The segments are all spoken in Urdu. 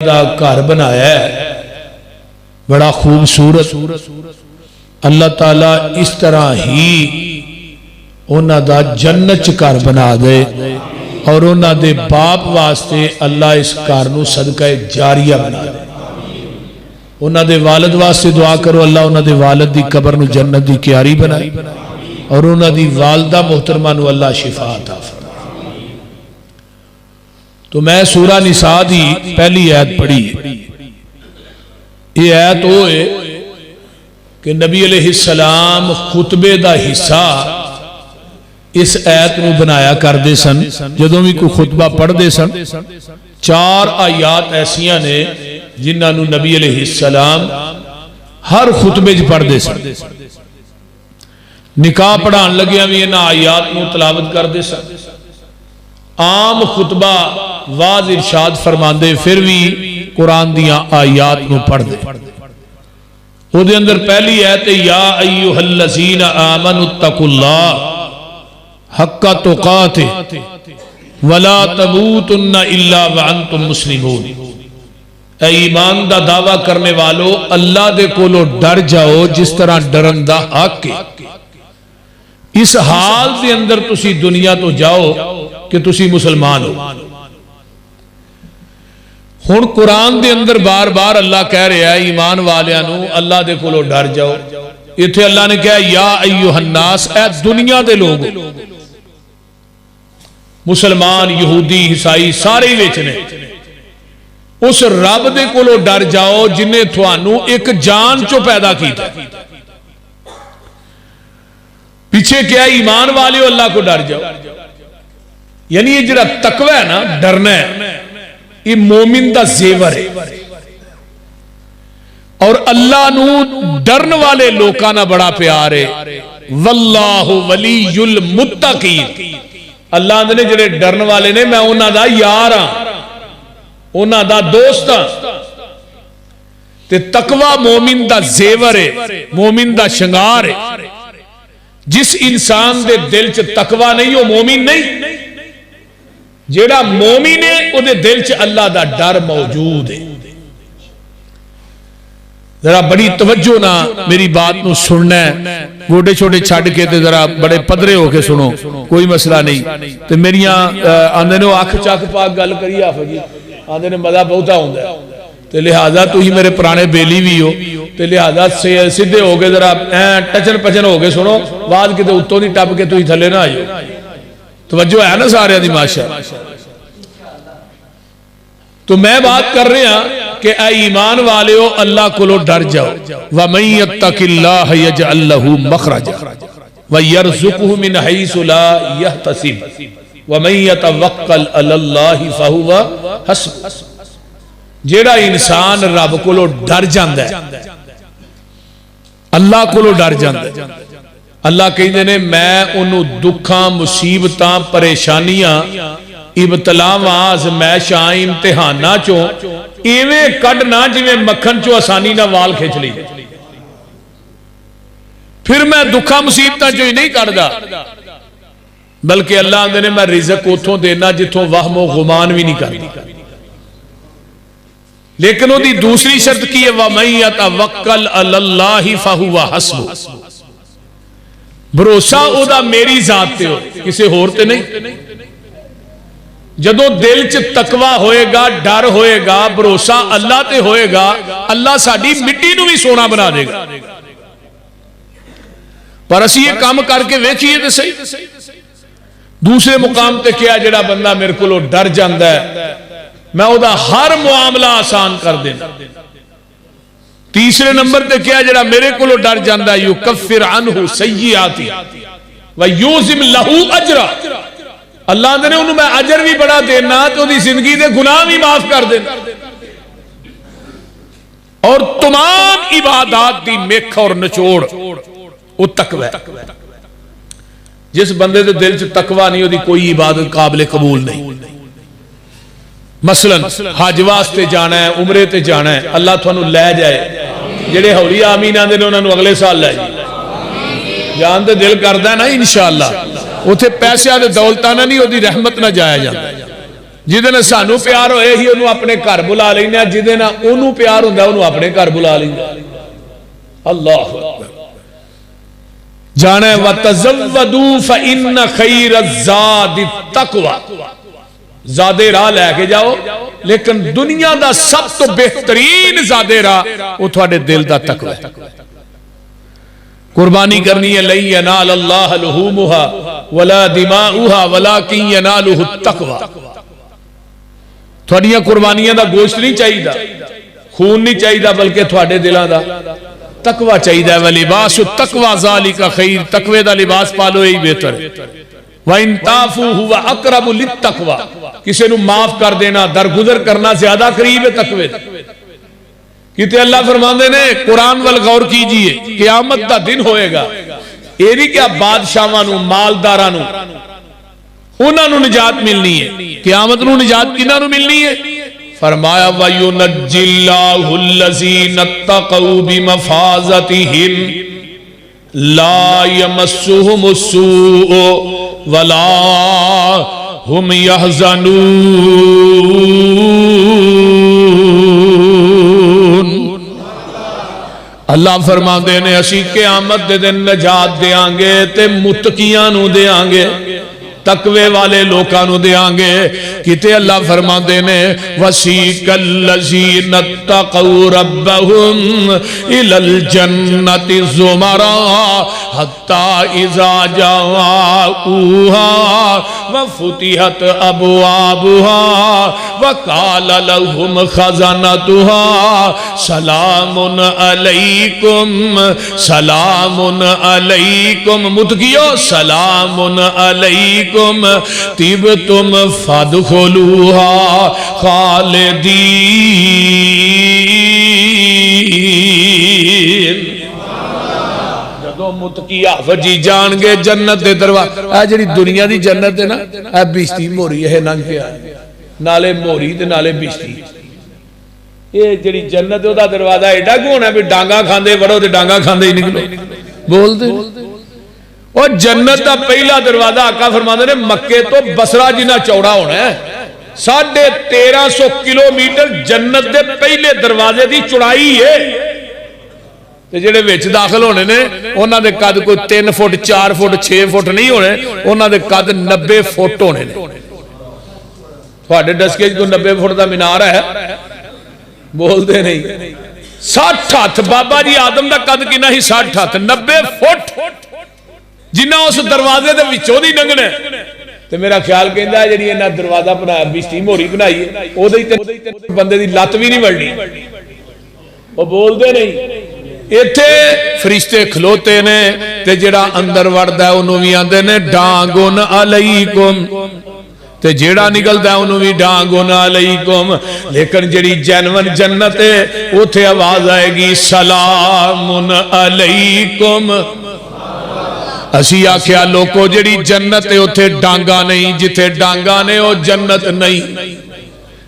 دا گھر بنایا ہے بڑا خوبصورت. اللہ تعالیٰ اس طرح ہی انہاں دا جنت چ گھر بنا دے اور انہاں دے باپ واسطے اللہ اس گھر نو صدقہ جاریہ بنا دے. انہاں دے والد واسطے دعا کرو اللہ انہاں دے والد دی قبر نو جنت دی کیاری بنائے اور انہاں دی والدہ محترمہ نو اللہ شفا عطا فرمائے. تو میں سورہ نساء دی پہلی آیت پڑھی ہے. یہ آیت وہ ہے کہ نبی علیہ السلام خطبے دا حصہ اس آیت نو بنایا کر دے سن. جدوں بھی کوئی خطبہ پڑھ دے سن 4 آیات ایسیاں نے جنہاں نو نبی علیہ السلام ہر خطبے جو پڑھ دے سن. نکاح پڑھان لگیا بھی انہاں آیات نو تلاوت کر دے سن. عام خطبہ واضح ارشاد فرماندے پھر بھی قرآن دیاں آیات نو پڑھ دے. وہ دے اندر پہلی آیت یا ایوہ الذین آمنوا اتقوا اللہ حق تقاتہ ولا تموتن الا وانتم مسلمون. اے ایمان دا دعویٰ کرنے والو اللہ دے کولو ڈر جاؤ جس طرح ڈرن دا حق ہے. اس حال دے اندر تسی دنیا تو جاؤ کہ تسی مسلمان ہو. ہن قرآن دے اندر بار بار اللہ کہہ رہا ہے ایمان والیاں نو اللہ دے کولو ڈر جاؤ. ایتھے اللہ نے کہا یا ایوہ الناس اے دنیا دے لوگ مسلمان یہودی عیسائی سارے وچ نے اس رب دے کولو ڈر جاؤ جنہیں تھانو ایک جان چو پیدا کیتا. پیچھے کیا ایمان والے اللہ کو ڈر جاؤ. یعنی یہ جڑا تقوی ہے نا ڈرنا ہے یہ مومن دا زیور ہے اور اللہ نو ڈرن والے لوکانا بڑا پیار ہے. واللہ ولی المتقین. اللہ نے جڑے ڈرن والے نے میں انہاں دا یار ہاں انہاں دا دوست ہاں. تے تقوی مومن دا زیور ہے مومن دا شنگار ہے. جس انسان دے دل چ تقوی نہیں وہ مومن نہیں. جیڑا مومن ہے وہ دے دل چ اللہ دا ڈر موجود ہے. ذرا بڑی توجہ نہ میری بات نو سننا ہے. گوڑے چھوٹے چھڑ کے تے ذرا بڑے پدرے ہو کے سنو کوئی مسئلہ نہیں. تے میریاں آندے نے آنکھ چاک پاک گل کری آفا جی آندے نے مزہ بہتا ہوندہ ہے تے لہذا تو ہی میرے پرانے بیلی بھی ہو تے لہذا سدھے ہو گئے ذرا ٹچن پچن ہو گئے سنو بعد کے تے اتوں نہیں ٹپ کے تو ہی تھلے نہ آئیو. توجہ ہے نا سارے دی ماشاء. تو میں بات کر رہے ہیں کہ اے ایمان والے ہو اللہ کو لو ڈر جاؤ. وَمَن يَتَّقِ اللَّهَ يَجْعَل لَّهُ مَخْرَجًا وَيَرْزُقْهُ مِنْ حَيْثُ لَا يَحْتَسِبُ وَمَن يَتَوَكَّلْ عَلَى اللَّهِ فَهُوَ حَسْبُهُ. جیڑا انسان رب کو لو ڈر جاندہ ہے اللہ کو لو ڈر جاندہ ہے. اللہ کہندے نے میں انہوں دکھاں مصیبتاں پریشانیاں ابتلاواں آزمائشاں امتحاناں چوں ایویں کڈنا جویں مکھن چوں آسانی نہ وال کھچ لی. پھر میں دکھاں مصیبتاں چوں ہی نہیں کڈدا بلکہ اللہ اندے نے میں رزق اتھوں دینا جتھوں وہم و گمان بھی نہیں کردا. لیکن وہ دی دوسری شرط کی ہے وَمَن يَتَوَكَّلْ عَلَى اللَّهِ فَهُوَ حَسْبُهُ. بھروسہ او دا میری ذات تے ہو کسے ہور تے نہیں. جدو دل چ تقوی ہوئے گا ڈر ہوئے گا بھروسہ اللہ تے ہوئے گا اللہ ساڈی مٹی نو بھی سونا بنا دے گا. پر اسی یہ کام کر کے ویکھیے تے صحیح. دوسرے مقام تے کیا جڑا بندہ میرے کو ڈر جاندہ ہے میں او دا ہر معاملہ آسان کر دینا. تیسرے نمبر تے کیا جڑا میرے کو ڈر جاندہ ہے یکفر عنہ سیئاتی ویوزم لہو اجرا. اللہ نے انہوں میں اجر بھی بڑا دینا تو دی زندگی دے گناہ بھی معاف کر دینا. اور تمام عبادات دی میکھ اور نچوڑ وہ تقوی. جس بندے دے دل چ تقوی نہیں ہوتی کوئی عبادت قابل قبول نہیں. مثلا حج واسطے جانا ہے عمرے تے جانا ہے اللہ تھانو لے جائے. جڑے ہولی آمین آندے نے انہاں نو اگلے سال لے جائے. جان تے دل کردا ہے نا انشاءاللہ. اتھے پیسے دے دولتانہ نہیں ہوتی رحمت نہ جایا جاتا. جہدے نال سانو پیار ہوئے ہی انہوں اپنے گھر بلا لینا، جہدے نال انہوں پیار ہوندہ انہوں اپنے گھر بلا لینا۔ اللہ اکبر۔ جانے وَتَزَوَّدُوا فَإِنَّ خَيْرَ الزَّادِ التَّقْوَى، زادے راہ لے کے جاؤ، لیکن دنیا دا سب تو بہترین زادے راہ وہ تھوڑے دل دا تقوی ہے۔ قربانی کرنی ہے، لَن يَنَالَ اللَّهَ لُحُومُهَا وَلَا دِمَاؤُهَا وَلَكِن يَنَالُهُ التَّقْوَى۔ تھوڑیاں قربانیاں دا گوشت نہیں چاہیے، خون نہیں چاہیے، بلکہ تھوڑے دلان دا تقوی چاہیے۔ وَلِبَاسُ التَّقْوَى ذَلِكَ خَيْرٌ، تقوی دا لباس پالو یہی بہتر ہے۔ وَإِن تَعْفُوا هُوَ أَقْرَبُ لِلتَّقْوَى، کسی نو معاف کر دینا، درگزر کرنا زیادہ قریب ہے تقوی۔ کہتے اللہ فرماندے نے قرآن والغور کیجئے، قیامت دا دن ہوئے گا، یہ نہیں کہ بادشاہاں نو، مالداراں نو انہاں نو نجات ملنی ہے، قیامت نو نجات کنہاں نو ملنی ہے؟ فرمایا وَيُنَجِّ اللَّهُ الَّذِينَ اتَّقَوْا بِمَفَازَتِهِمْ لَا يَمَسُّهُمُ السُّوءُ وَلَا هُمْ يَحْزَنُونَ۔ اللہ فرماندے نے اسی قیامت دے دن نجات دیاں گے تے متقیاں نو دیاں گے، تقوی والے لوکاں نو دیاں گے۔ کتے اللہ فرماندے نے وَسِيقَ الَّذِينَ اتَّقَوْا رَبَّهُمْ إِلَى الْجَنَّةِ زُمَرًا حَتَّى إِذَا جَاءُوهَا وَفُتِحَتْ أَبْوَابُهَا وَقَالَ لَهُمْ خَزَنَتُهَا سَلَامٌ عَلَيْكُمْ سَلَامٌ عَلَيْكُمْ، متقیو سلام علیکم طِبْتُمْ فَادْخُلُوهَا خالدین۔ جدو متقی حافظی جان گے جنت دے دروازے، اے جڑی دنیا دی جنت ہے نا، اے بیشتی موری ہے ننگ پہ آئے، نالے موری تے نالے بیشتی۔ یہ جڑی جنت ہے دا دروازہ ایڈا کون ہے بھی ڈانگا کھاندے وڑو تے ڈانگا کھاندے ہی نکلو، بول دے۔ اور جنت دا پہلا دروازہ آقا فرماندے نے مکے تو بصرہ جنہ چوڑا ہونا ہے، 1350 کلومیٹر جنت دے پہلے دروازے دی چڑائی ہے۔ تے جڑے وچ داخل ہونے نے انہاں دے قد کوئی 3 فٹ 4 فٹ 6 فٹ نہیں ہونے، انہاں دے قد 90 فٹ ہونے نے۔ تھوڑے ڈسکے جو 90 فٹ دا مینار ہے، بول دے نہیں، 60 ہاتھ بابا جی آدم دا قد کنا ہی 60 ہاتھ 90 فٹ جنہ اس دروازے دے وچوں دی لنگنا ہے۔ تے میرا خیال کہندا ہے جڑی انہاں دروازہ بنایا بیشتی موری بنائی ہے، او دے بندے دی لت بھی نہیں وڑنی، او بول دے نہیں۔ ایتھے فرشتے کھلوتے نے تے جڑا اندر وڑدا ہے انہوں بھی آندے نے ڈانگن علیکم، تے جیڑا نکلدا ہے انہوں بھی ڈانگن علیکم۔ لیکن جڑی جنون جنت ہے اوتھے آواز آئے گی سلام علیکم۔ اسی آکھیا لوکو جڑی جنت ہے اوتھے ڈانگا نہیں، جتھے ڈانگا نے او جنت نہیں۔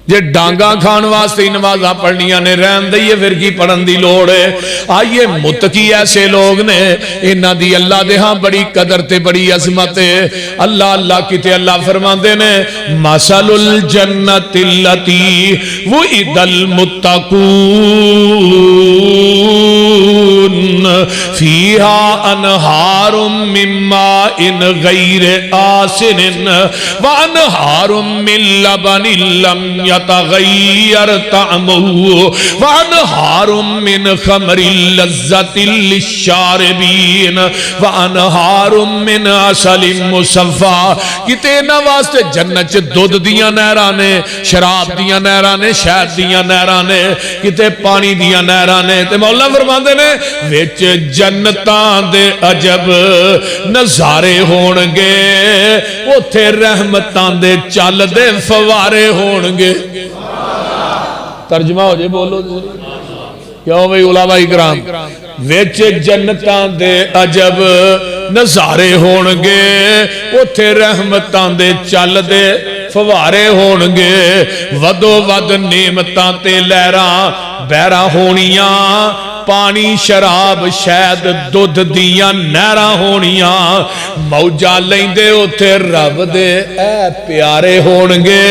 جے ڈانگا کھان واسطے نمازاں پڑھنیاں نے رہن دئیے پھر کی پڑھن دی لوڑ ہے۔ آئیے متقی ایسے لوگ نے انہاں دی اللہ دے ہاں بڑی قدر تے بڑی عظمت ہے۔ اللہ اللہ کیتے اللہ فرماندے نے مثل الجنت اللتی وعد المتقون فیہا انہار من ماء غیر آسن وانہار من لبن لم تغیر طعمه وانہار من خمر لذت للشاربین وانہار من عسل مصفا۔ کتے نہ واسطے جنت دودھ دیاں نہرانے، شراب دیاں نہرانے، شہد دیاں نہرانے، کتے پانی دیاں نہرانے۔ تے مولا فرماندے نے وچ جنتاں دے عجب نظارے ہونگے، اوتھے رحمتاں دے چل دے فوارے ہونگے۔ ترجمہ ہو جائے بولو کیوں بھئی علماء اکرام، وچ جنتاں دے عجب نظارے ہونگے، اوتھے رحمتاں دے چل دے فوارے ہونگے، ودو ود نعمتاں تے لہراں بہراں ہونیاں، پانی شراب شہد دودھ دیاں نہراں ہونیاں موجاں لیندے اوتھے رب دے اے پیارے ہون گے